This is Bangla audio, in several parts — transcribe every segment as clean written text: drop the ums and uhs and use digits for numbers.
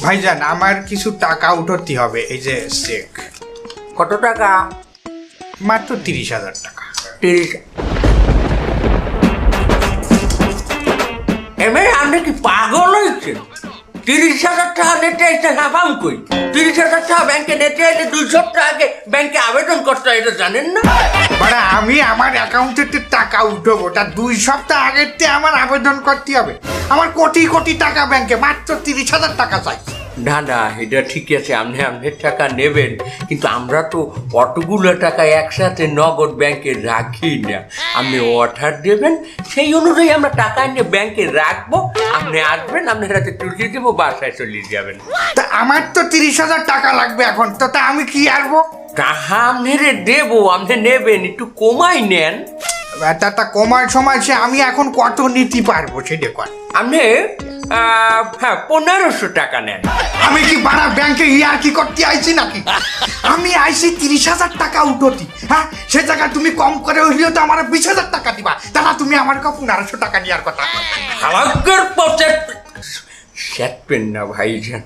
ভাইজান আমার কিছু টাকা উঠতে হবে, এই যে চেক। কত টাকা? মাত্র 30,000 টাকা। 30। এমএ আপনি কি পাগল হয়েছেন? 30,000 টাকা নেটে এসে লাফাম কই? 30,000 টাকা ব্যাংকে নেটে এলে 2 সপ্তাহ আগে ব্যাংকে আবেদন করতে হয়, এটা জানেন না? মানে আমি আমার অ্যাকাউন্টে টাকা উঠবো, ওটা 2 সপ্তাহ আগের আমার আবেদন করতে হবে। আমার কোটি কোটি টাকা ব্যাংকে, মাত্র 30,000 টাকা চাই। না না, এটা ঠিক আছে, আপনি আপনার টাকা নেবেন, কিন্তু আমরা তো অতগুলো টাকা একসাথে নগদ ব্যাংকে রাখি না। আপনি অর্ডার দেবেন, সেই অনুযায়ী আমরা টাকা নিয়ে ব্যাংকে রাখবো। আপনি আসবেন, আপনার হাতে তুলে দেবো, বাসায় চলে যাবেন। তা আমার তো 30,000 টাকা লাগবে এখন, তো তা আমি কি আসবো? টাকা আপনারে দেবো, আপনি নেবেন, একটু কমাই নেন। তা কমার সময় সে আমি এখন কত নিতে পারবো সেটা কর। আপনি হ্যাঁ 1500 টাকা নেন। আমি কি বাড়া ব্যাংকে ইয়ার কি করতে আইছি নাকি? আমি আইছি 30,000 টাকা উঠতি, হ্যাঁ? সে জায়গায় তুমি কম করে হইলেও তো আমার 20,000 টাকা দিবা, তারা তুমি আমার কাছে 1500 টাকা নেওয়ার কথা। হালাকের পথে শেটপেন না ভাইজান।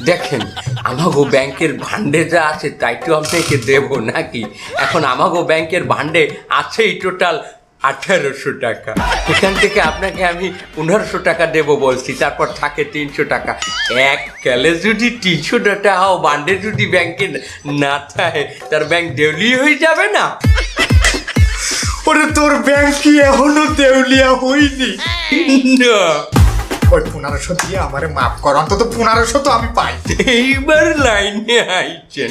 দেখেন, আমাগো ব্যাংকের ভান্ডে যা আছে তাই তো আপনাকে দেবো নাকি? এখন আমাগো ব্যাংকের ভান্ডে আছেই টোটাল 1800 টাকা। এখান থেকে আপনাকে আমি 1500 টাকা দেবো বলছি, তারপর থাকে 300 টাকা। এক কালে যদি 300 টাকাও বান্ডে যদি ব্যাংকে না থাকে, তার ব্যাংক দেউলি হয়ে যাবে না? ওরে তোর ব্যাংক কি এখনো দেউলিয়া হইনি? না, ওই 1500 দিয়ে আমারে মাফ কর, অন্তত 1500 তো আমি পাই। এইবার লাইনে আইছেন।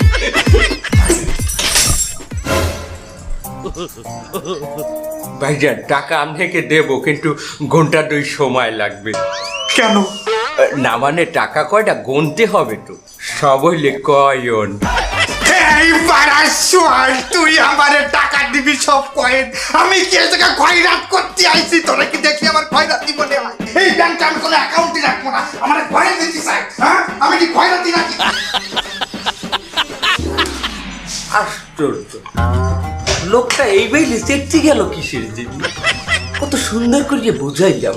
ভাইজান, টাকা আপনাকে দেবো, কিন্তু ঘন্টা 2 সময় লাগবে। কেন? না মানে টাকা কয়টা গুনতে হবে তো, সব হইলে কয়ন। এই বারাসুয়ার, তুই আমারে টাকা দিবি সব কয়েন। আমি কি এই জায়গায় খয়রাত করতে আইছি? তোরা কি দেখি আমার খয়রাতি মনে হয়? এই ব্যাংকে আমি কোনো অ্যাকাউন্টই রাখবো না, আমার খয়রাত দিতে চাই, হ্যাঁ? আমি কি খয়রাতি নাকি? আশ্চর্য, লোকটা এই বেলে দেখতে গেল কিসের দিবি? কত সুন্দর করে বুঝাইলাম।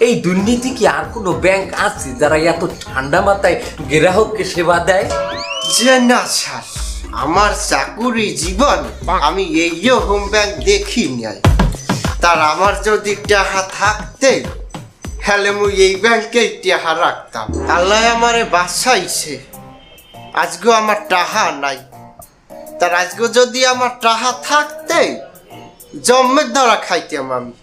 এই দুর্নীতি কি আর কোনো ব্যাংক আছে যারা এত ঠান্ডা মাথায় গ্রাহককে সেবা দেয়? যে না স্যার, আমার চাকুরি জীবন আমি এই হোম ব্যাংক দেখি নাই। তার আমার যদি টাকা থাকতে হলে মুই এই ব্যাংকেই টাকা রাখতাম। আল্লাহ আমারে বাঁচাইছে, আজকে আমার টাকা নাই। তার আজকে যদি আমার টাকা থাকতে জন্মের ধরা খাইতাম আমি।